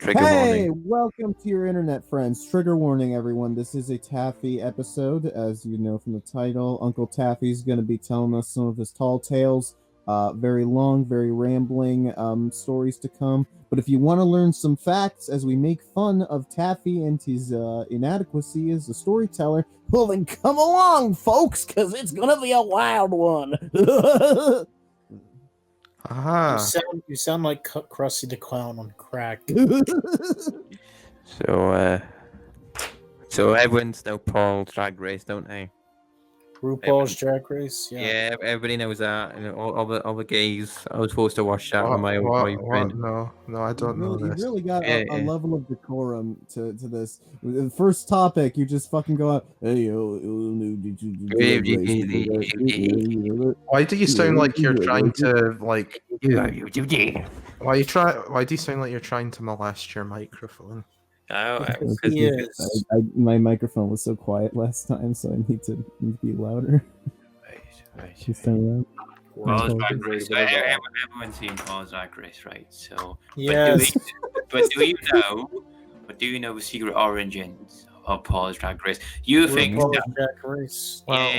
Trigger warning. Welcome to your internet friends. Trigger warning, everyone. This is a Taffy episode. As you know from the title, Uncle Taffy's going to be telling us some of his tall tales. Very long, very rambling stories to come. But if you want to learn some facts as we make fun of Taffy and his inadequacy as a storyteller, well then come along, folks, because it's going to be a wild one. Aha. You sound like Krusty the Clown on crack. So everyone's know Paul's Drag Race, don't they? RuPaul's Drag Race, yeah. Everybody knows that. And all the gays. I was supposed to watch that with my own boyfriend. No, I don't know this. You really got a level of decorum to this. The first topic, you just fucking go out. Hey, why do you sound like you're trying to like? Why do you sound like you're trying to molest your microphone? My microphone was so quiet last time, so I need to be louder. Right. Paul's Drag Race. Everyone's seen Paul's Drag Race, right? So, yes. But do you know the secret origins of Paul's Drag Race? You think Drag Race? Well, are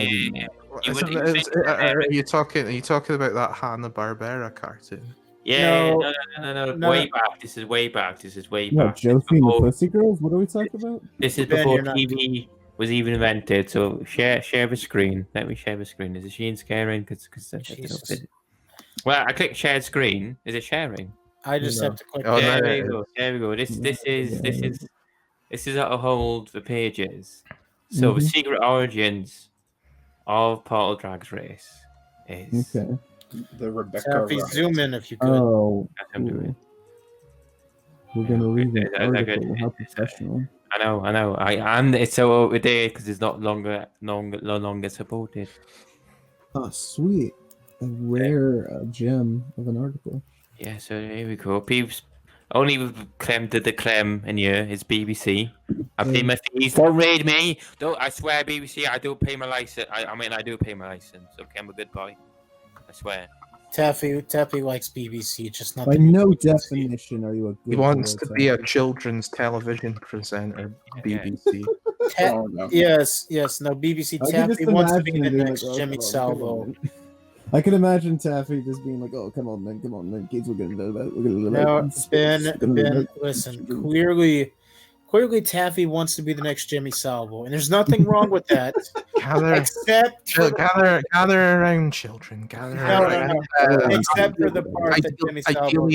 you talking about that Hanna-Barbera cartoon? Yeah, no. Way back. This is way back. Josie and the Pussy Girls? What are we talking about? This is before TV was even invented. So share the screen. Let me share the screen. Is it sharing? Well, I click shared screen. Is it sharing? I just have to click. Oh, there we go. This is how to hold the pages. So the secret origins of Portal Drag Race is. Okay. The Rebecca. Taffy, zoom in if you could. Oh, I'm doing. We're gonna read the article. How professional. I know. And it's so over there because it's no longer supported. Oh, sweet! A rare gem of an article. Yeah, so here we go. Peeps, only with creme de la creme in here is BBC. I pay my fees. Don't raid me. Don't. I swear, BBC. I do pay my license. I do pay my license. Okay, I'm a good boy. I swear. Taffy likes BBC, just not. By no definition are you a good. He wants to be a children's television presenter. BBC. Yes. No, BBC. Taffy wants to be the next Jimmy Salvo. I can imagine Taffy just being like, "Oh, come on, man, kids, we're gonna do that. We're gonna do that." No, Ben, listen. Clearly, Taffy wants to be the next Jimmy Salvo, and there's nothing wrong with that. Gather around, children. Gather around. Except for the part that Jimmy Salvo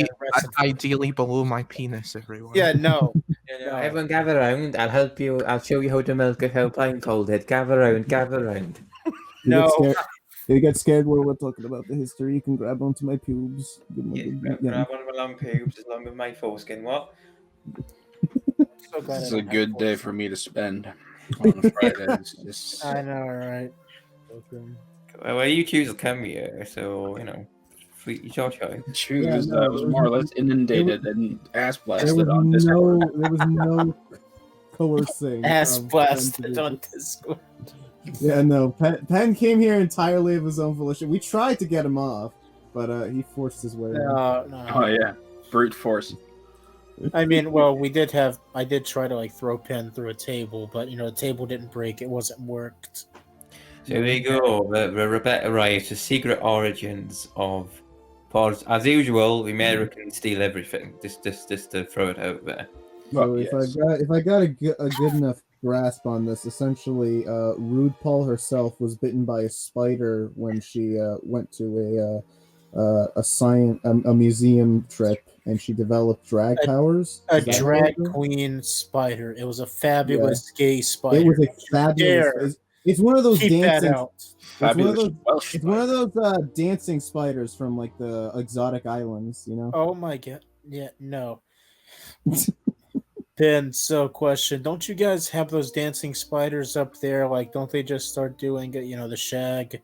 ideally below my penis, everyone. Yeah, no. Everyone gather around. I'll help you. I'll show you how to milk a cow blindfolded. Gather around. No. If you get scared while we're talking about the history, you can grab onto my pubes. Grab one of my long pubes as long as my foreskin. What? This is a good day for me to spend on a Friday. I know, right? Okay. Well, you choose to come here, so it's your choice. Choose. I was more or less inundated and ass blasted on Discord. There was no coercing. Ass blasted on Discord. Yeah, no. Penn came here entirely of his own volition. We tried to get him off, but he forced his way. No. Oh yeah, brute force. I mean, well, I did try to throw Penn through a table, but the table didn't break. It wasn't worked. So there you go. The Rebecca Wright, the secret origins of Paul's. As usual, the Americans steal everything. Just to throw it out there. So if I got a good enough grasp on this, essentially, Rude Paul herself was bitten by a spider when she went to a museum trip, and she developed drag powers. A drag queen spider. It was a fabulous gay spider. It was a fabulous. It's one of those dancing. It's one of those dancing spiders from the exotic islands. Oh my god! Yeah, no. Ben, so question: don't you guys have those dancing spiders up there? Don't they just start doing the shag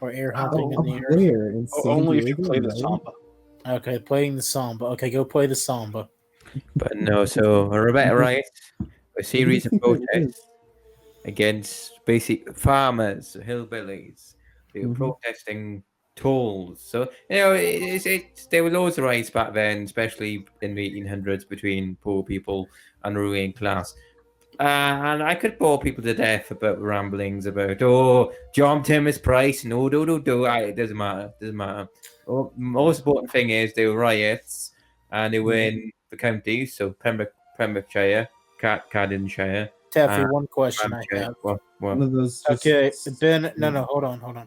or air hopping in the air? Only if you play the samba. Okay, playing the samba. Okay, go play the samba. But no, so Rebecca Wright, a series of protests against basic farmers, hillbillies. They were protesting tolls. So there were loads of riots back then, especially in the 1800s between poor people and ruling class. And I could bore people to death about ramblings about John Timmis Price. No, it doesn't matter. Most important thing is there were riots, and they were in the counties, so Pembrokeshire, Cardiganshire. Taffy, one question I have. What? One of those. Okay, Ben. No, hold on.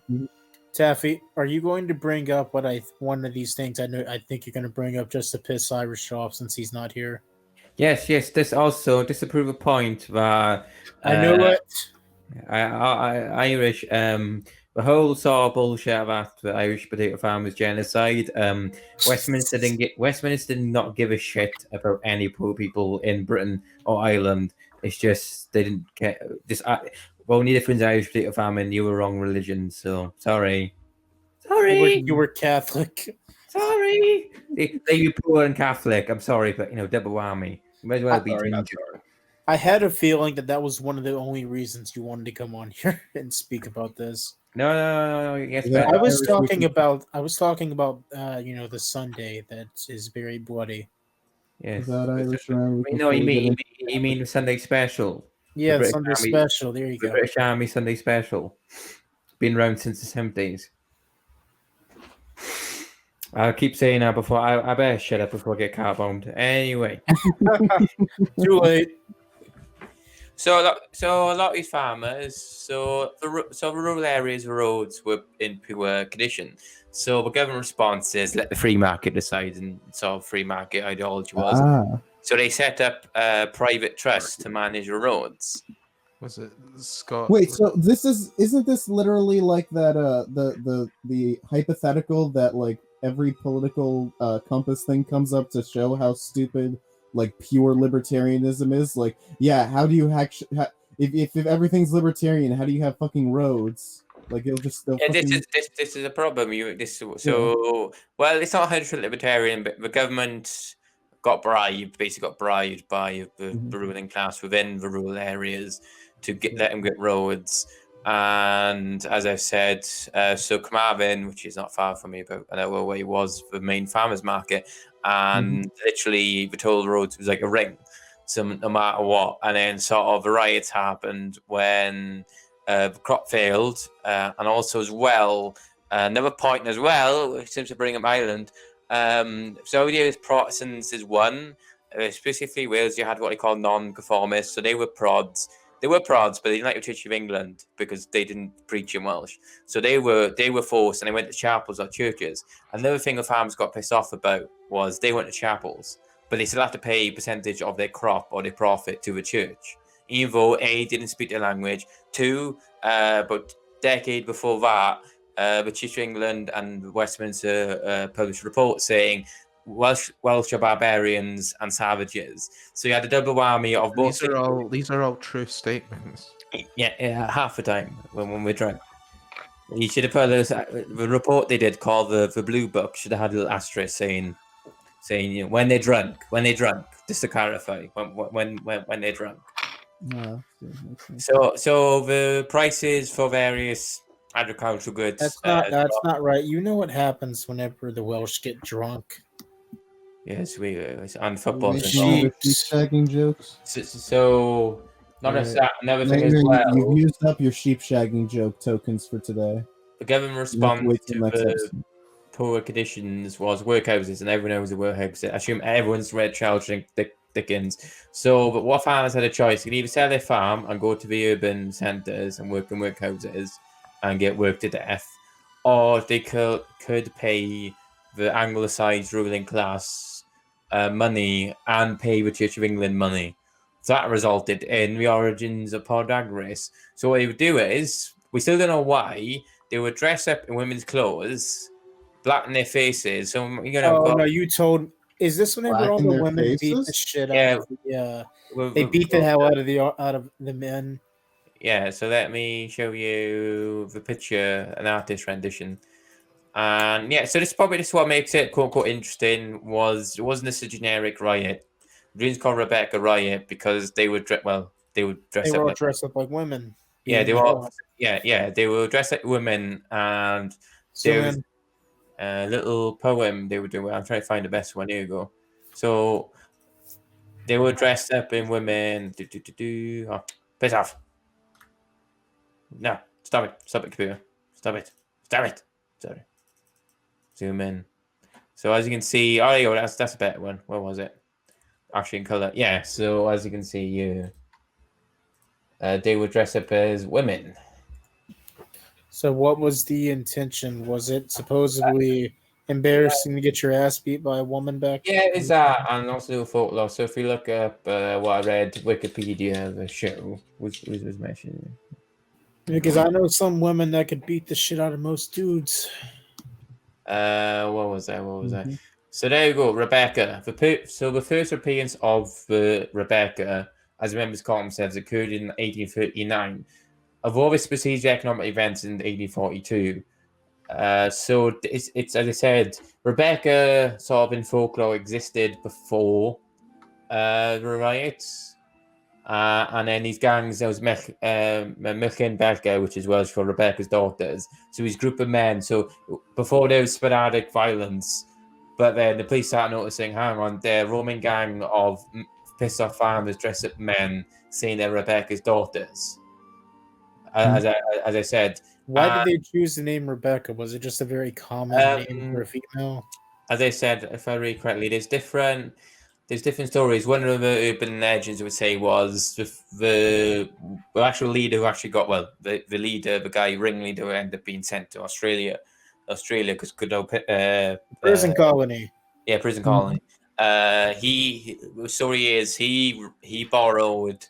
Taffy, are you going to bring up one of these things? I think you're going to bring up just to piss Irish off since he's not here. Yes. This also just to prove a point that I know it. Irish the whole sort of bullshit about the Irish potato farmers genocide. Westminster did not give a shit about any poor people in Britain or Ireland. It's just they didn't care. Only difference Irish potato farming, you were wrong religion. So sorry. You were Catholic. Sorry. They you poor and Catholic. I'm sorry, but double whammy. You might as well be ginger. I had a feeling that was one of the only reasons you wanted to come on here and speak about this. No. Yes, I was talking about the Sunday that is very bloody. Yes. No, you mean the Sunday special? Yeah, the Sunday special. There you the go. British Army Sunday special. Been around since the 70s. I'll keep saying that before I better shut up before I get car bombed. Anyway. Too late. So a lot of these farmers, the rural areas roads were in poor condition. So the government response is let the free market decide, and sort of free market ideology was. So they set up a private trust to manage the roads. Was it Scott? Wait, so isn't this literally like that the hypothetical that like every political compass thing comes up to show how stupid like pure libertarianism is? Like, yeah, how do you if everything's libertarian, how do you have fucking roads? Like this is a problem. Well, it's not 100% libertarian, but the government got bribed by the ruling class within the rural areas to let them get roads. And as I've said, so Carmarthen, which is not far from me, about an hour away, was the main farmers market, and literally the toll roads was like a ring, so no matter what. And then sort of the riots happened when the crop failed, and also as well, another point as well, which seems to bring up Ireland. So the idea is Protestants is one, specifically Wales. You had what they call non-conformists, so they were prods. They were prods, but they didn't like the Church of England because they didn't preach in Welsh. So they were forced, and they went to chapels or churches. Another thing the farmers got pissed off about was they went to chapels, but they still have to pay a percentage of their crop or their profit to the church, even though A, didn't speak the language, 2, about a decade before that, the Church of England and Westminster published a report saying Welsh are barbarians and savages. So you had a double whammy of both. These are all true statements. Yeah, half the time when we're drunk. You should have put the report they did called the Blue Book should have had a little asterisk saying when they're drunk, just to clarify when they're drunk. So the prices for various agricultural goods. That's not right. You know what happens whenever the Welsh get drunk. Yes, on football. Sheep shagging jokes. So not another thing as well. You've used up your sheep shagging joke tokens for today. The government response to the poor conditions was workhouses, and everyone knows the workhouses. I assume everyone's read Charles Dickens. So, but what farmers had a choice? They could either sell their farm and go to the urban centres and work in workhouses and get worked to death, or they could pay the Anglicised ruling class money and pay the Church of England money. So that resulted in the origins of Podagris. So what they would do is, we still don't know why, they would dress up in women's clothes, blacken their faces. So you told. Is this whenever all the women beat the shit out of they beat the hell out of the men? Yeah, so let me show you the picture, an artist rendition. And yeah, so this is what makes it quote unquote interesting. It wasn't this a generic riot. The reason called Rebecca riot because they would dress up like women. Yeah, they were all, they were dressed like women, and little poem they were doing. I'm trying to find the best one. Here you go. So they were dressed up in women. Oh, piss off. No, stop it. Stop it, computer. Stop it. Stop it. Sorry. Zoom in. So as you can see, oh, there you go. That's a better one. Where was it? Actually in color. Yeah, so as you can see, they were dressed up as women. So what was the intention? Was it supposedly embarrassing to get your ass beat by a woman back Yeah, it's that, and also folklore. So if you look up what I read, Wikipedia, the show was mentioned. Because I know some women that could beat the shit out of most dudes. What was that? So there you go, Rebecca. So the first appearance of Rebecca, as members call themselves, occurred in 1839. Of all the strategic economic events in 1842. So it's as I said, Rebecca sort of in folklore existed before the riots. And then these gangs, there was Becca, which is Welsh for Rebecca's daughters. So his group of men. So before there was sporadic violence, but then the police started noticing, hang on, the roaming gang of pissed off farmers dressed up men saying they're Rebecca's daughters. As I said. Why did they choose the name Rebecca? Was it just a very common name for a female? As I said, if I read correctly, there's different stories. One of the urban legends I would say was the actual leader who actually got the leader, the guy ringleader, who ended up being sent to Australia because Prison colony. Yeah, prison colony. The story is he borrowed.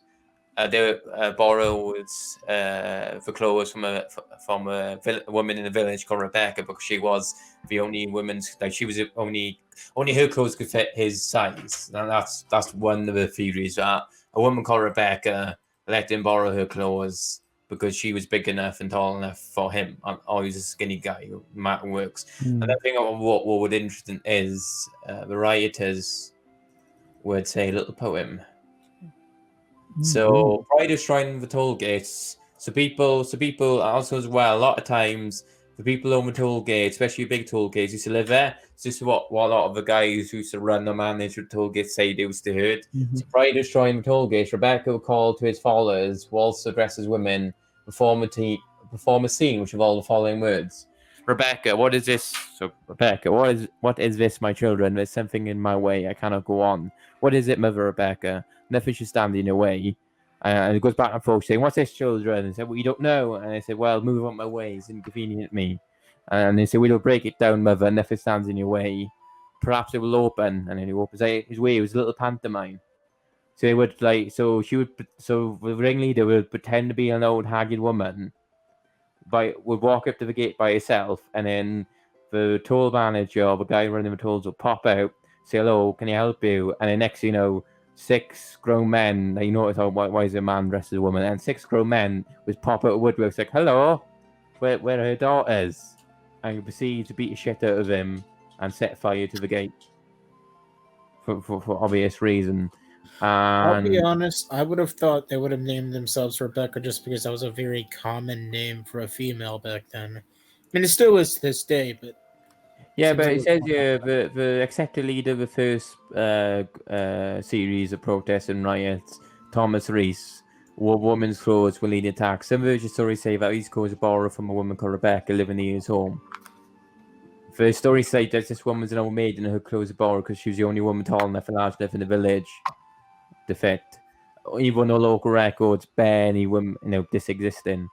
They borrowed the clothes from a woman in the village called Rebecca because she was the only woman's she was only her clothes could fit his size. And that's one of the theories that a woman called Rebecca let him borrow her clothes because she was big enough and tall enough for him. Or he's a skinny guy who works. And I think what would interesting is the rioters would say a little poem. So pride is shrine in the toll gates. So people also as well, a lot of times the people on the toll gates, especially big toll gates, used to live there. So this is what a lot of the guys who used to run or manage the toll gates say they used to heard. So pride is shrine in the toll gates. Rebecca would call to his followers, whilst addressed as women, perform a scene which involved the following words. Rebecca, what is this? So Rebecca, what is this, my children? There's something in my way. I cannot go on. What is it, Mother Rebecca? Nothing should stand in your way. And it goes back and forth saying, what's this, children? And they said, well, you don't know. And I said, well, move on my ways, inconvenient me. And they said, we'll break it down, Mother. Nothing stands in your way. Perhaps it will open. And then he opens his way. It was a little pantomime. So they would so the ringleader would pretend to be an old haggard woman, would walk up to the gate by herself, and then the toll manager or the guy running the tolls would pop out, say, hello, can you help you? And then next, 6 grown men, you notice, why is a man dressed as a woman? And 6 grown men would pop out of woodworks like, hello, where are her daughters? And you proceed to beat the shit out of him and set fire to the gate for obvious reason. I'll be honest, I would have thought they would have named themselves Rebecca just because that was a very common name for a female back then. I mean, it still is to this day, but... Yeah, but it says the accepted leader of the first series of protests and riots, Thomas Rees, wore women's clothes when leading attacks. Some version stories say that these clothes were borrowed from a woman called Rebecca living near his home. The story says that this woman was an old maiden and her clothes were borrowed because she was the only woman tall enough and large enough in the village to fit. Even though local records bear any women, this existing.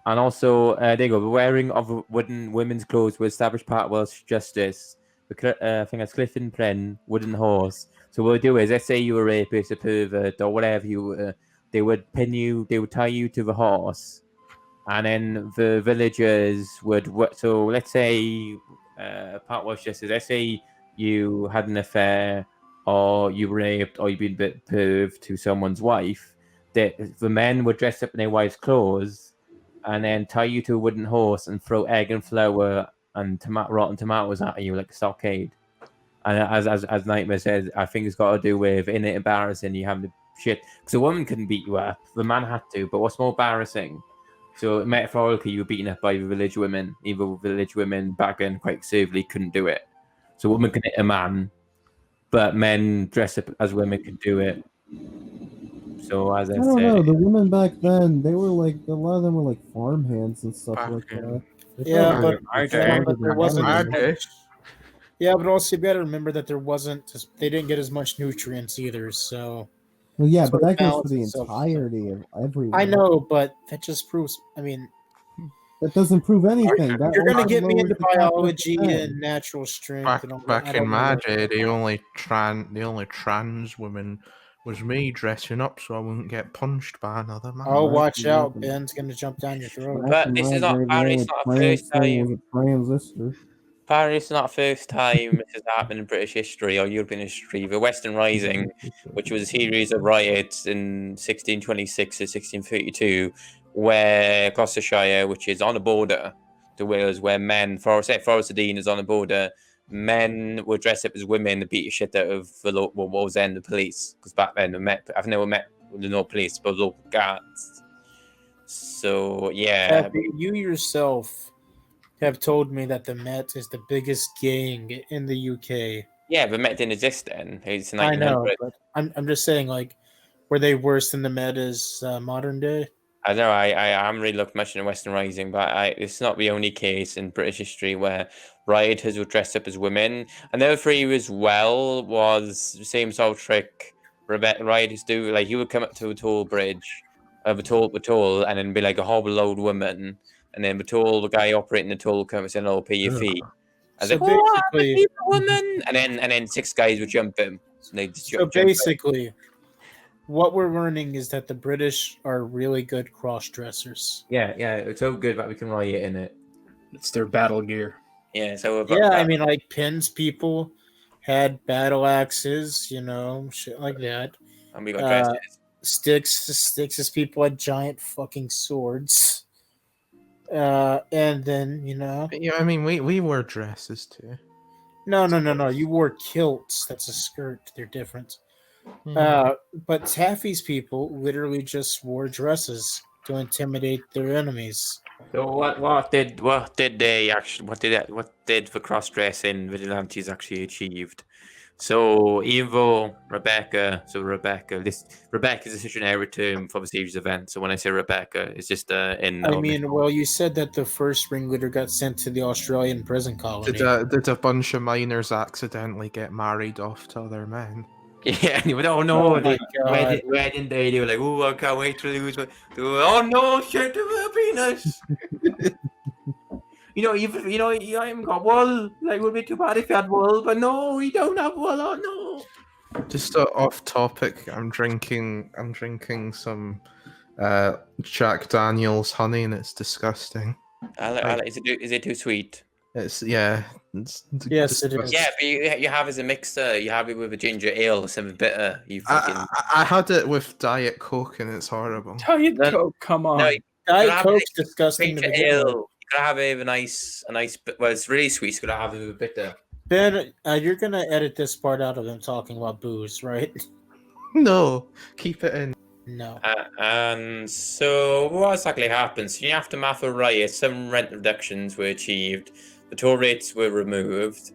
And also, there you go, the wearing of wooden women's clothes was established part of Welsh justice. I think that's Clifton Pren, wooden horse. So what they do is, let's say you were a rapist, a pervert, or whatever you were, they would tie you to the horse. And then the villagers would, so let's say, part of Welsh justice, let's say you had an affair, or you raped, or you've been a bit perv to someone's wife, the men would dress up in their wife's clothes, and then tie you to a wooden horse and throw egg and flour and rotten tomatoes at you like a stockade. And as Nightmare says, I think it's got to do with, in it embarrassing, you have the shit. Because a woman couldn't beat you up, the man had to. But what's more embarrassing So metaphorically, you were beaten up by village women. Even though village women back then quite conservatively couldn't do it. So a woman can hit a man, but men dressed up as women could do it. So as I I don't said, know. The women back then, they were like a lot of them were like farmhands and stuff like that. They Yeah, probably but I were did. stronger but there than wasn't men. as much. Yeah, but also you got to remember that they didn't get as much nutrients either. So Well, yeah, sort but of that goes for balance the itself. entirety of everyone. I know, but that just proves. I mean, That doesn't prove anything. That you're gonna also get me lowers into the confidence of biology men. and natural strength and all that. I Back don't in know my that. day, the only trans woman was me dressing up so I wouldn't get punched by another man. Oh, Back watch in out! my- Ben's gonna jump down your throat. Back But in this my is not day, the apparently only it's not the trans first thing was time. a transistor. Apparently, it's not the first time this has happened in British history or European history. The Western Rising, which was a series of riots in 1626 to 1632, where Gloucestershire, which is on the border to Wales, where men, Forest Dean is on the border, men were dressed up as women to beat the shit out of what was then the police. Because back then, I've never met the no police, but local guards. So, yeah. Happy, you yourself have told me that the Met is the biggest gang in the UK. Yeah, the Met didn't exist then. It's I know, 1900. but I'm just saying, like, were they worse than the Met is modern day? I know I haven't really looked much into Western Rising, but it's not the only case in British history where rioters were dressed up as women. Another theory as well was the same sort of trick rioters do. Like, you would come up to a tall bridge, the toll, and then be like a hobble old woman, and then the guy operating the toll would come and say, "Oh, pay your fee." I was So like, "Oh, I'm a basically, woman," and then six guys would jump him. And they just so jump basically, what we're learning is that the British are really good cross dressers. yeah, it's so good that we can riot in it. It's their battle gear. Yeah, so Yeah, I mean, like pins people had battle axes, shit like that. and we got dresses. Sticks as people had giant fucking swords. And then Yeah, I mean, we wore dresses too. no. You wore kilts. That's a skirt. They're different. But Taffy's people literally just wore dresses to intimidate their enemies. So what did the cross dressing vigilantes actually achieved? So even though Rebecca is a such an error term for the series event. So when I say Rebecca, it's just Well, you said that the first ringleader got sent to the Australian prison colony. Did a bunch of minors accidentally get married off to other men? yeah, and you would, oh no, Oh my God. where didn't they do like, oh, I can't wait to lose my, oh no, shit to my penis. You haven't got wool. Like, it would be too bad if you had wool, but no, we don't have wool. Oh no. Just off topic, I'm drinking some Jack Daniels honey, and it's disgusting. Is it too sweet? It's Yes, it is. Yeah, but you have as a mixer. You have it with a ginger ale or something bitter. You fucking. I had it with Diet Coke, and it's horrible. Diet Coke, come on. No, Diet Coke's disgusting to ginger begin with. ale. You gotta have it with a nice. Well, it's really sweet. You gotta have it with a bitter. Ben, you're gonna edit this part out of them talking about booze, right? No, keep it in. No. And so what exactly happens? In the aftermath of riots, some rent reductions were achieved. The toll rates were removed.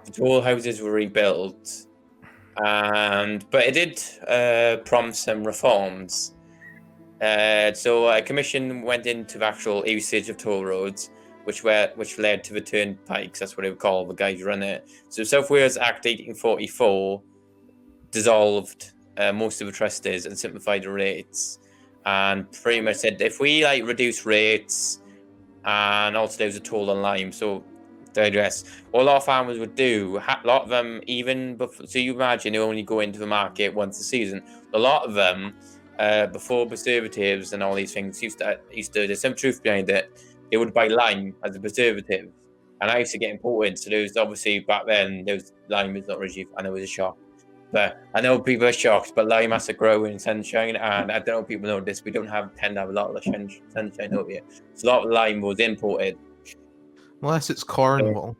The toll houses were rebuilt. But it did prompt some reforms. So a commission went into the actual usage of toll roads, which led to the turnpikes. That's what they would call the guys who run it. So South Wales Act 1844 dissolved most of the trustees and simplified the rates, and pretty much said if we reduce rates, and also there was a toll on lime. So the address, what a lot of farmers would do, a lot of them even before, so you imagine they only go into the market once a season. A lot of them before preservatives and all these things used to there's some truth behind it. They would buy lime as a preservative, and I used to get imported. So there was obviously back then lime was not originally, and there was a shock. But I know people are shocked, but lime has to grow in sunshine, and I don't know if people know this. We don't tend to have a lot of sunshine over here, so a lot of lime was imported. Unless it's Cornwall.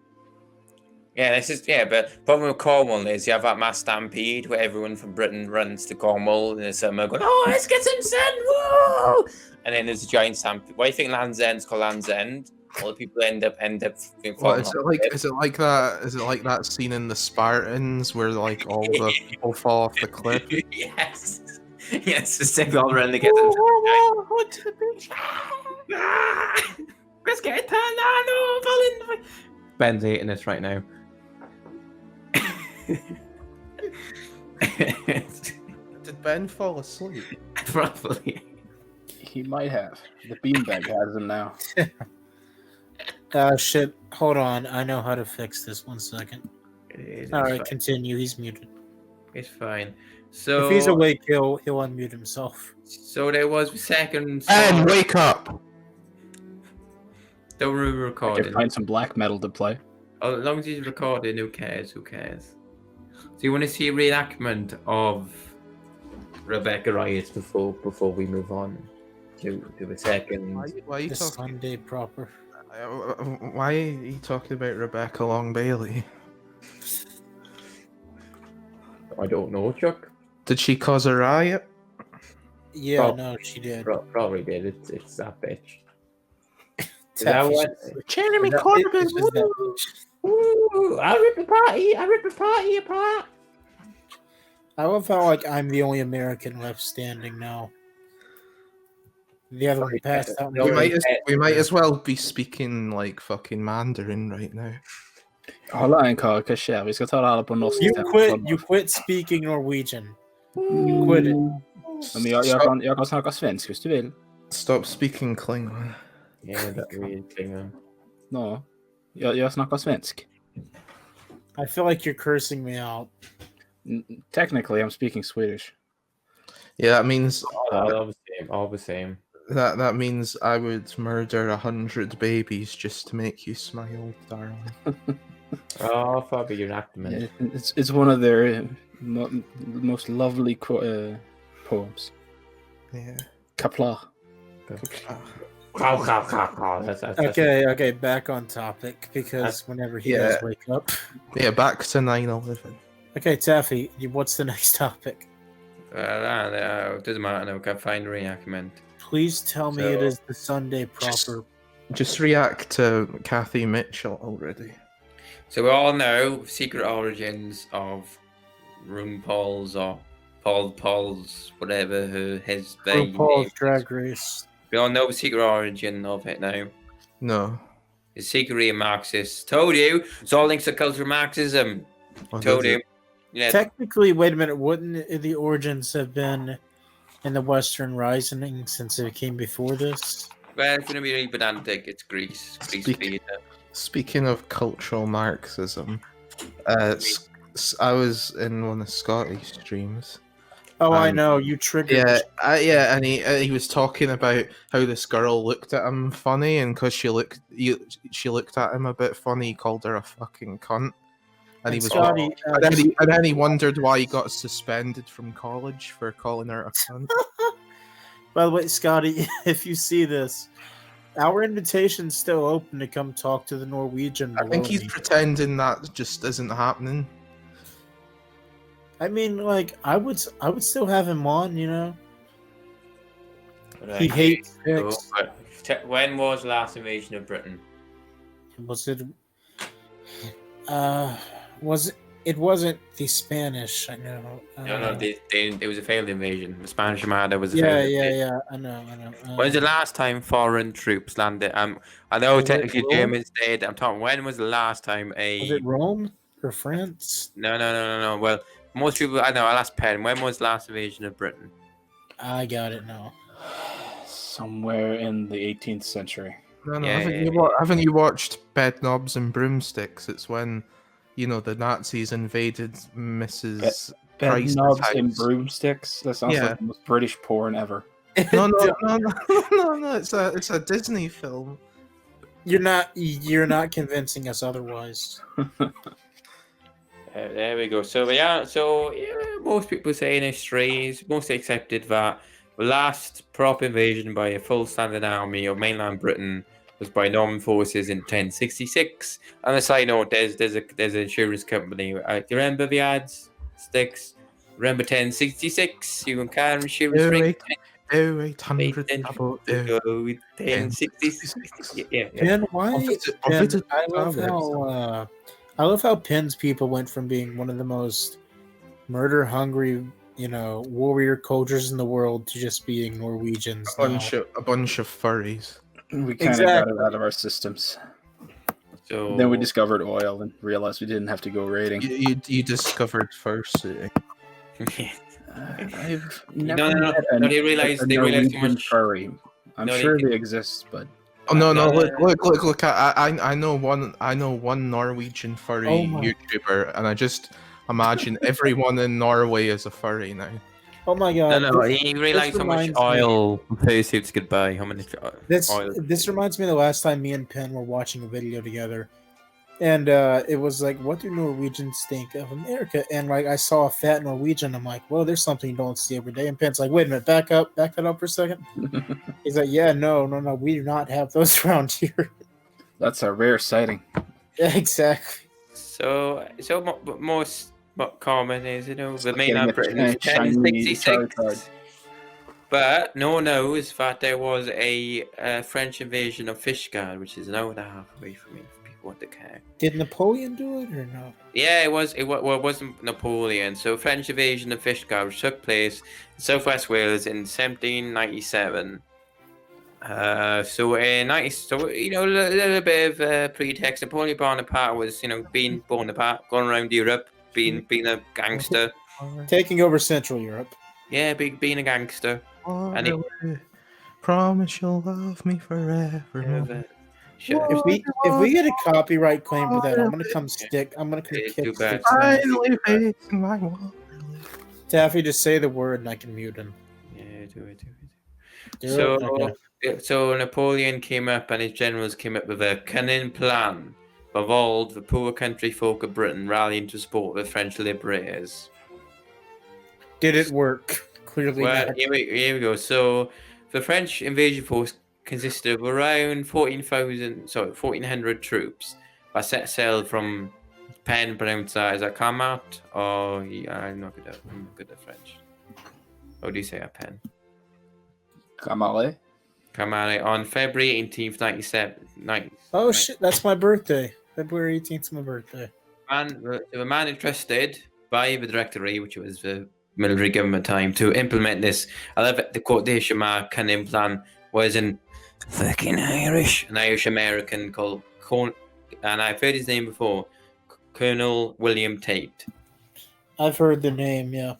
Yeah, but problem with Cornwall is you have that mass stampede where everyone from Britain runs to Cornwall in the summer going, oh, let's get some sun, whoa! And then there's a giant stampede. Why do you think Land's End's called Land's End? All the people end up What falling is off it like? the cliff. Is it like that? Is it like that scene in the Spartans where like all the people fall off the cliff? Yes. Yes, the same all run to get them. Whoa, to the beach. Let's get it turned on. No, fall in. Ben's hating this right now. Did Ben fall asleep? Probably. He might have. The beanbag has him now. Shit. Hold on. I know how to fix this. 1 second. It's All right, fine. continue. He's muted. It's fine. So If he's awake, he'll unmute himself. So there was second. Ben, wake up! Don't remember I recording. could find some black metal to play. As long as he's recording, who cares? Who cares? So you want to see a reenactment of Rebecca Riots before we move on to the second? Why are you The talking? Sunday proper. Why are you talking about Rebecca Long Bailey? I don't know, Chuck. Did she cause a riot? Yeah, Oh. no, she did. Probably did. It's that bitch. Is that Taffy, what? Jeremy is that- Corbyn. is that- Ooh, I rip the party apart. I love how like I'm the only American left standing now. The other one passed out. No, We might as well be speaking like fucking Mandarin right now. Hålla en kaka kär. Vi ska ta det alla på norska. You quit speaking Norwegian. You quit it. Men jag kan snacka svenska, hvis du vill. Stop speaking Klingon. Yeah, that weird thing. No. Jag snackar svensk. I feel like you're cursing me out. Technically, I'm speaking Swedish. Yeah, that means All the same. that means I would murder 100 babies just to make you smile, darling. Oh, probably your enactment. It's one of their most lovely poems. Yeah. Kapla. That's Okay, back on topic because whenever he Yeah. does wake up. Yeah, back to 9/11. Okay, Taffy, what's the next topic? It doesn't matter now. We can find a reenactment. Please tell me it is the Sunday proper. Just react to Kathy Mitchell already. So we all know secret origins of RuPaul's or Paul's whatever his baby. RuPaul's Drag Race. We all know the secret origin of it now. No. It's secretly a Marxist. Told you. It's all linked to cultural Marxism. What Told is you. it? Yeah. Technically, wait a minute, wouldn't the origins have been in the Western Rising since it came before this? Well, if you're gonna be really pedantic, it's Greece. Greece theatre. Speaking of cultural Marxism, I was in one of Scotty's streams. Oh, I know, you triggered. Yeah, and he was talking about how this girl looked at him funny, and because she looked at him a bit funny, he called her a fucking cunt. And he was, Scotty, and then he wondered why he got suspended from college for calling her a cunt. by the way, Scotty, if you see this, our invitation's still open to come talk to the Norwegian. I think below he's me. pretending that just isn't happening. I mean, like, I would still have him on, you know. He hates pigs. When was the last invasion of Britain? Was it? It wasn't the Spanish? I know. No, it was a failed invasion. The Spanish Armada was a Yeah, failed invasion. yeah. I know. When's the last time foreign troops landed? I know Was it technically Rome? Germans did. I'm talking. When was the last time Was it Rome or France? No. Well, most people. I know. I'll ask Penn. When was the last invasion of Britain? I got it now. Somewhere in the 18th century. No, Yeah, haven't you watched Bedknobs and Broomsticks? It's when, the Nazis invaded Mrs. Price's Bedknobs house. and broomsticks. That sounds Yeah. like the most British porn ever. No, it's a Disney film. You're not convincing us otherwise. There we go. So most people say in history is mostly accepted that the last proper invasion by a full standing army of mainland Britain was by Norman forces in 1066. On a side note, there's an insurance company. You remember the ads? Sticks. Remember 1066? You can car insurance ring. 0800 double 1066. Yeah. Penn, why? Penn, I love website. how Penn's people went from being one of the most murder-hungry, warrior cultures in the world to just being Norwegians. A bunch of furries. We kind of got it out of our systems. So Then we discovered oil and realized we didn't have to go raiding. You discovered fursuiting. I've No, never met they realized how Norwegian much. furry. I'm No, sure they- they exist, but Oh no! Look! I know one Norwegian furry Oh my- YouTuber, and I just imagine everyone in Norway is a furry now. Oh my god! No, he realized how much reminds me- oil fursuits could buy. How many oil? This reminds me of the last time me and Penn were watching a video together, and it was like, "What do Norwegians think of America?" And like, I saw a fat Norwegian. I'm like, "Well, there's something you don't see every day." And Penn's like, "Wait a minute, back that up for a second." He's like, "Yeah, no, we do not have those around here." that's a rare sighting. Yeah, exactly. So most common is the like mainland getting Britain a is shiny Charizard. 1066. But no one knows that there was a French invasion of Fishguard, which is an hour and a half away from me. If people want to care. Did Napoleon do it or no? Yeah, it wasn't Napoleon. So French invasion of Fishguard, which took place in southwest Wales in 1797. So in a little bit of pretext. Napoleon Bonaparte was, being Bonaparte, going around Europe, being a gangster. Taking over Central Europe. Yeah, being a gangster. And he- Promise you'll love me forever. If we get a copyright claim for that, I'm gonna come kick too bad. sticks. Finally facing my wall. Taffy, just say the word and I can mute him. Yeah, do it. Do So, it? Okay. so Napoleon came up and his generals came up with a cunning plan that involved the poor country folk of Britain rallying to support the French liberators. Did it work? Clearly Well, not. here we go. So the French invasion force consisted of around 1,400 troops that set sail from Penn, pronounced as a Camat, or I'm not good at French. How do you say a Penn? Kamale? Camat on February 18th, 1997. Oh shit, that's my birthday. February 18th is my birthday. The man entrusted by the Directory, which was the military government time, to implement this. I love it. The quotation mark cunning plan was an fucking an Irish American called and I've heard his name before, Colonel William Tate. I've heard the name, yeah.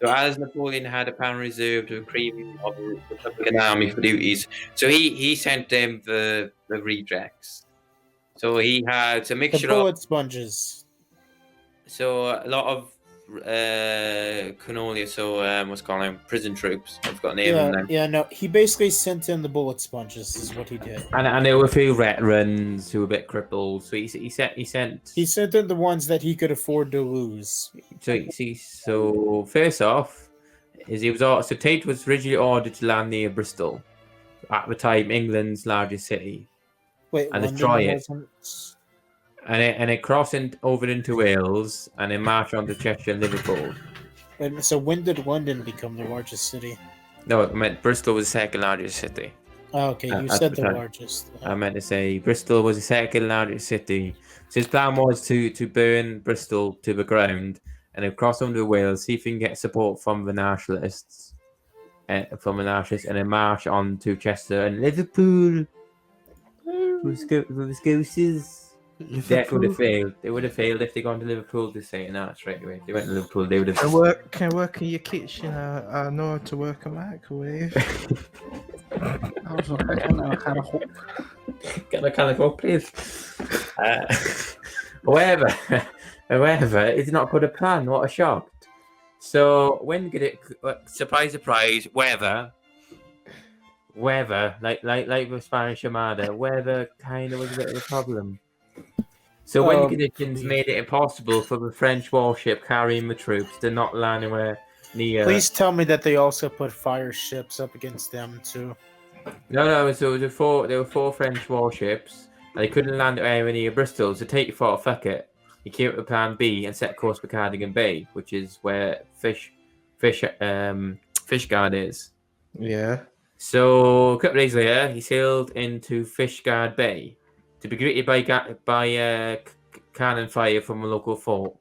So as Napoleon had a pound reserve to cream of the Republican army for duties, so he sent them the rejects. So he had a The mixture bullet sponges. So a lot of canolia, what's called them prison troops. I've got a name of them. Yeah, no. He basically sent in the bullet sponges, is what he did. And there were a few veterans who were a bit crippled, so he sent. He sent in the ones that he could afford to lose. So first off, so Tate was originally ordered to land near Bristol, at the time England's largest city, Wait, and London destroy it. wasn't- and it crossed over into Wales, and then marched on to Cheshire and Liverpool. Wait, so when did London become the largest city? No, I meant Bristol was the second largest city. Oh, okay, you At said the the time. largest. I meant to say Bristol was the second largest city. So his plan was to burn Bristol to the ground and then cross over to Wales, see if he can get support from the nationalists, and then march on to Chester and Liverpool. With Scousers. That would have failed. They would have failed if they gone to Liverpool to say that straight away. If they went to Liverpool, they would have. Can I work in your kitchen? I know how to work a microwave. I was like, I don't know how to hope. Get my calico, please. However, it's not good a plan. What a shock. So when did it? Surprise, weather, like the Spanish Armada, weather kind of was a bit of a problem. So wind conditions made it impossible for the French warship carrying the troops to not land anywhere near. Please tell me that they also put fire ships up against them too. No. So there were four French warships, and they couldn't land anywhere near Bristol. So Tate thought, fuck it. He came up with Plan B and set course for Cardigan Bay, which is where Fishguard is. Yeah. So a couple of days later, he sailed into Fishguard Bay to be greeted by cannon fire from a local fort.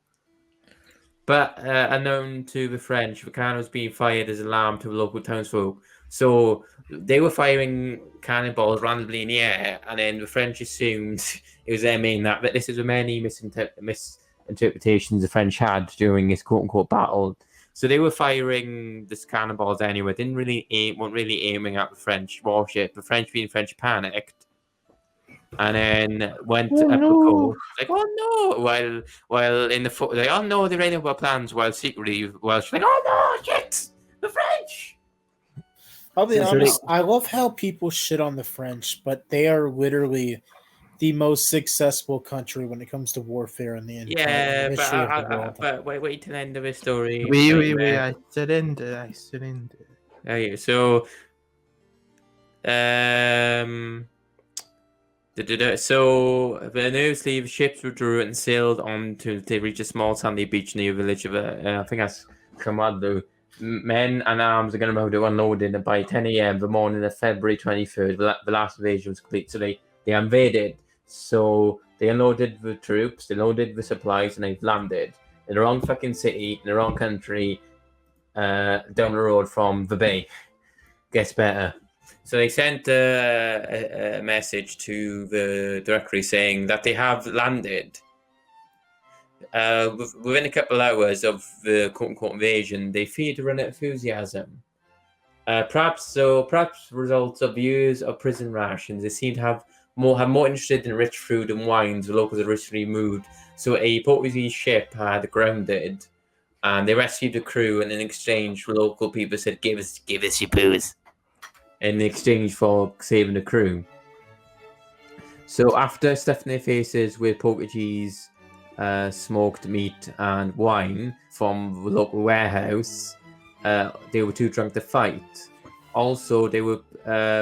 But unknown to the French, the cannon was being fired as an alarm to the local townsfolk. So they were firing cannonballs randomly in the air, and then the French assumed it was them in that. But this is the many misinterpretations the French had during this quote-unquote battle. So they were firing this cannonballs anyway. Weren't really aiming at the French warship. The French, being French, panicked, and then went up the coast. Like, oh no! While in the foot, like, oh no, they're writing about plans. While secretly, she's like, oh no, shit, the French. I'll be honest. I love how people shit on the French, but they are literally the most successful country when it comes to warfare in the entire history of the world. But wait till the end of the story. Wait, I surrender. Okay, so so the nervously, the ships withdrew and sailed on to reach a small sandy beach near the village of I think that's Kamadu. Men and arms are going to be unloaded by 10 a.m. the morning of February 23rd. The last invasion was complete, so they invaded. So they unloaded the troops, they loaded the supplies, and they've landed in the wrong fucking city, in the wrong country, down the road from the bay. Gets better. So they sent a message to the directory saying that they have landed. Within a couple of hours of the quote-unquote invasion, they feared to run out of enthusiasm. Perhaps results of years of prison rations. They seem to have more interested in rich food and wines the locals had recently moved. So a Portuguese ship had grounded, and they rescued the crew. And in exchange, the local people said, "Give us your booze," in exchange for saving the crew. So after stuffing their faces with Portuguese smoked meat and wine from the local warehouse, they were too drunk to fight. Also, there were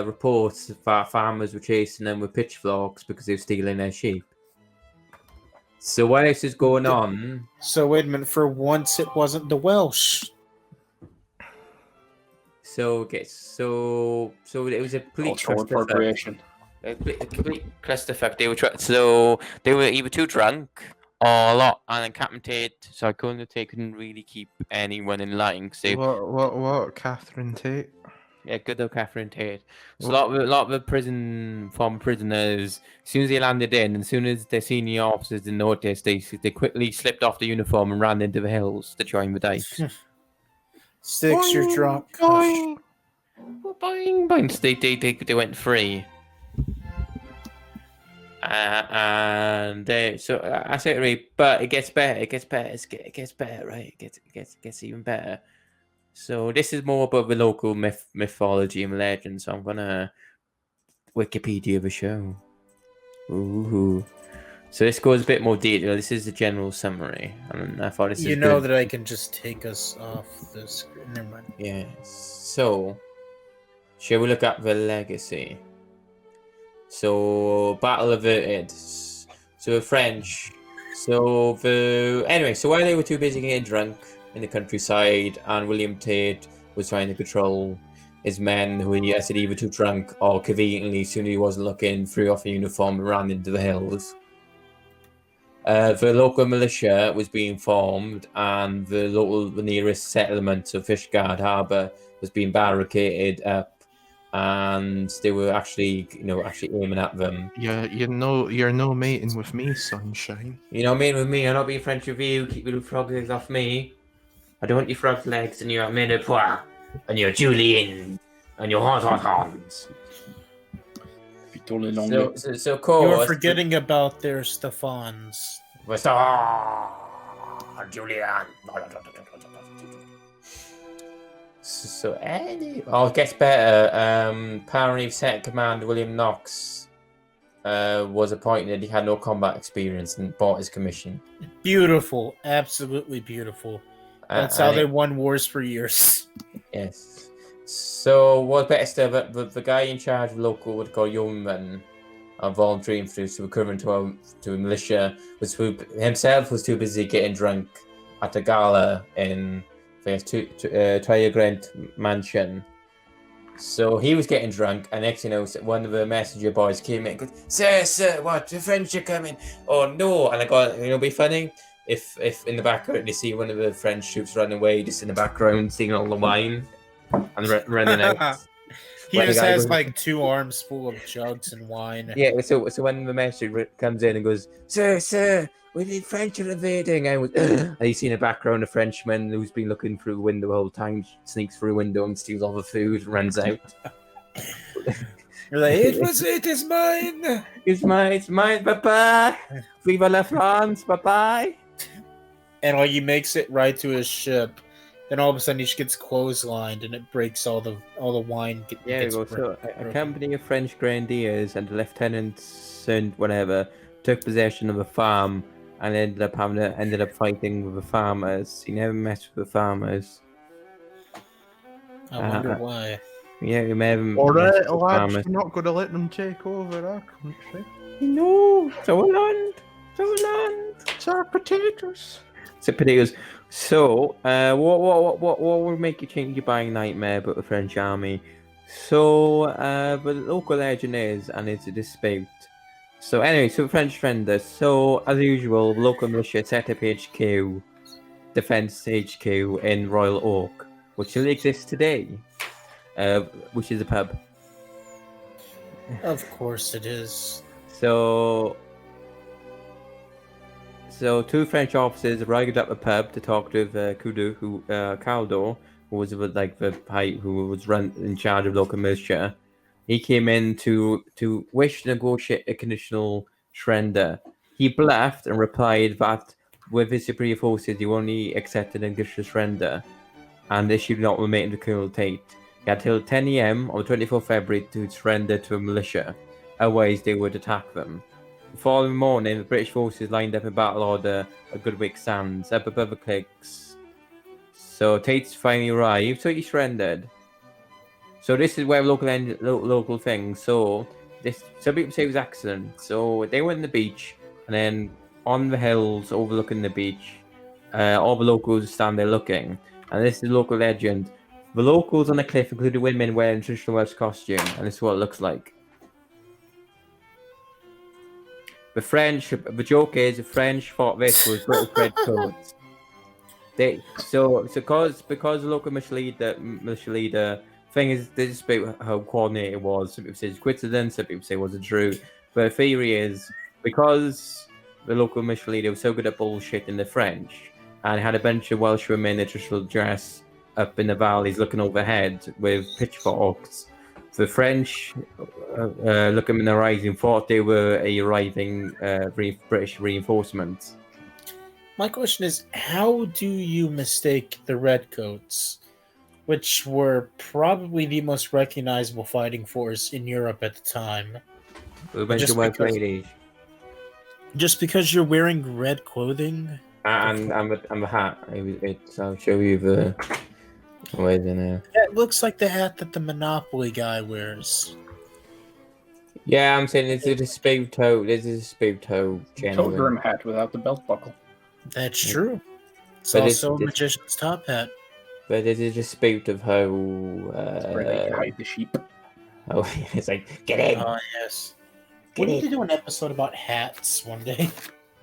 reports that farmers were chasing them with pitchforks because they were stealing their sheep. So what else is going on? So wait a minute. For once, it wasn't the Welsh. So it was a complete Cultural appropriation. A complete clusterfuck. They were either too drunk or a lot, and then Captain Tate, so I couldn't really keep anyone in line. What? Catherine Tate? Yeah, good old Catherine Tate. So a lot of the former prisoners, as soon as they landed in, and as soon as their senior officers didn't notice, they quickly slipped off the uniform and ran into the hills to join the dice. Six, you're drunk. Boing, boing. They went free. And I say, but it gets better. It gets better, right? It gets even better. So this is more about the local mythology and legend. So I'm gonna Wikipedia the show. Ooh. So this goes a bit more detail. This is the general summary, and I thought this is good. That I can just take us off the screen. Never mind. Yeah. So, shall we look at the legacy? So, battle averted. So the French. So while they were too busy getting drunk in the countryside, and William Tate was trying to control his men, who he said either too drunk or conveniently, soon as he wasn't looking, threw off a uniform and ran into the hills. The local militia was being formed, and the nearest settlement of Fishguard Harbour was being barricaded up, and they were actually aiming at them. Yeah, you're no mating with me, sunshine. You're not mating with me. I'm not being French with you. Keep your frog legs off me. I don't want your frog legs and your menopause and your Julian and your horns. So of course, you were forgetting about their Stephans. Julian. So it gets better. Apparently, Second Commander William Knox was appointed. He had no combat experience and bought his commission. Beautiful, absolutely beautiful. That's how they won wars for years. Yes. So what better still, the guy in charge of local what they call yeoman, volunteering for this, recruitment to a militia, himself was too busy getting drunk at a gala in Trier Grant Mansion. So he was getting drunk, and next you know, one of the messenger boys came in and goes, Sir, what, the French are coming. Oh no. And I got, it'd be funny if in the background you see one of the French troops running away, just in the background, seeing all the wine and running out. He When the just guy has goes- like 2 arms full of jugs and wine. Yeah, so when the messenger comes in and goes, Sir, we need French are invading. And you see in the background a Frenchman who's been looking through the window the whole time, sneaks through a window and steals all the food and runs out. You're like, it is mine. It's mine, Papa. Viva la France, Papa. And like he makes it right to his ship. Then all of a sudden he just gets clotheslined and it breaks all the wine. Yeah, gets so broken. a company of French grenadiers and the lieutenants and whatever took possession of a farm and ended up fighting with the farmers. He never messed with the farmers. I wonder why. Yeah, you may have All messed right, with the lads, farmers. we're not going to let them take over our country. No, Zoland. It's our potatoes. So potatoes. So, what would make you change your buying nightmare about the French army? So, the local legend is, and it's a dispute. So anyway, so French frienders. So as usual, the local militia set up HQ, defense HQ in Royal Oak, which still exists today, which is a pub. Of course it is. So 2 French officers arrived at the pub to talk to Caldo, who was who was in charge of local militia. He came in to wish to negotiate a conditional surrender. He bluffed and replied that with his superior forces, he only accepted a conditional surrender, and this should not remain to Colonel Tate. He had till 10 a.m. on the 24th February to surrender to a militia, otherwise they would attack them. The following morning, the British forces lined up in battle order at Goodwick Sands, up above the cliffs. So Tate finally arrived, so he surrendered. So this is where local things. So some people say it was accident. So they went on the beach, and then on the hills overlooking the beach, all the locals stand there looking. And this is local legend. The locals on the cliff included women wearing traditional Welsh costume, and this is what it looks like. The joke is the French thought this was British red coats. Because the local militia leader thing is, they dispute how coordinated it was. Some people say it's coincidence, some people say it wasn't true. But the theory is because the local militia leader was so good at bullshitting the French and had a bunch of Welsh women in traditional dress up in the valleys looking overhead with pitchforks, the French, looking in their eyes, and thought they were arriving British reinforcements. My question is, how do you mistake the Redcoats, which were probably the most recognizable fighting force in Europe at the time? A bunch of Welsh ladies. Just because you're wearing red clothing? And the hat. I'll show you the. Where's it now? That looks like the hat that the Monopoly guy wears. Yeah, I'm saying it's a dispute toe. There's a dispute toe. Pilgrim hat without the belt buckle. That's true. It's But also a magician's top hat. But there's a dispute of how. Where they hide the sheep. Oh, it's like get in. Oh yes. We need to do an episode about hats one day.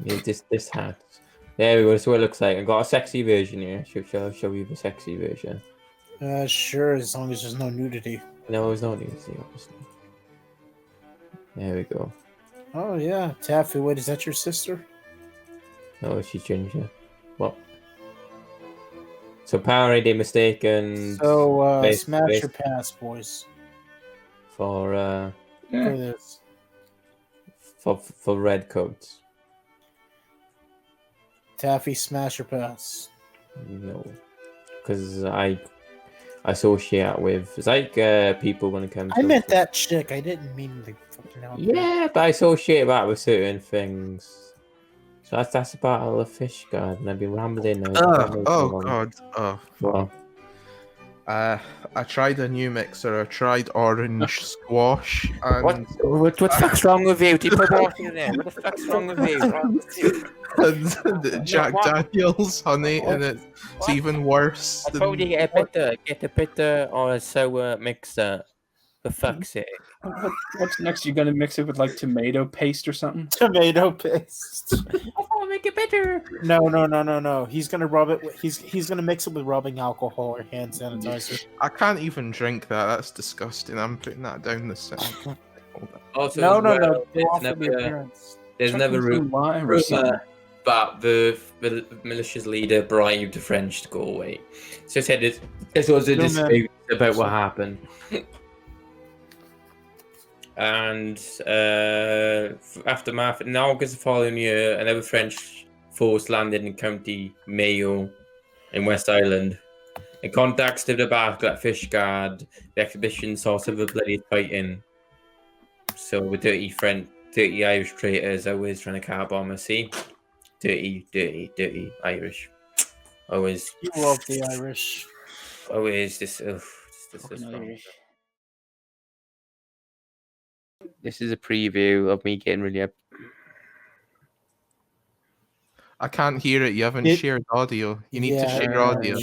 Yeah, this hat. There we go. That's what it looks like. I've got a sexy version here. I'll show you the sexy version. Sure, as long as there's no nudity. No, there's no nudity, obviously. There we go. Oh yeah, Taffy. Wait, is that your sister? No, she's ginger. What? So apparently they mistaken. So base- smash base- your pass, boys. for For this. for red coats. Taffy, smash your pass. No, because I associate with it's like people when it comes. I to meant that chick. I didn't mean the fucking hell. Yeah, but I associate that with certain things. So that's the Battle of Fish Garden. I've been rambling now. Oh god. Oh. Well, I tried a new mixer. I tried orange squash, What? and, What the fuck's wrong with you? Do you put water in there? What the fuck's wrong with you? and Jack what? Daniels honey, and it's What? even worse. I told you get a bitter or a sour mixer. For fuck's sake. What's next? You gonna mix it with like tomato paste or something? Tomato paste. Oh, make it better. No. He's gonna rub it. He's gonna mix it with rubbing alcohol or hand sanitizer. I can't even drink that. That's disgusting. I'm putting that down the sink. Hold on. Also, No, as no, well, no. There's Off of the never, appearance. there's Chuck never in some room. lime or something. But the militia's leader bribed the French to go away. So it said this was a No, man. dispute about what happened. And aftermath, in August the following year, another French force landed in County Mayo in West Island. In context of the battle at Fishguard, the exhibition saw civil bloody fighting. So with dirty Irish traitors always trying to car bomb us, see? Dirty Irish. Always. You love the Irish. Always this. Fucking Irish. This is a preview of me getting really up. I can't hear it. You haven't It- shared audio. You need to Yeah. share audio.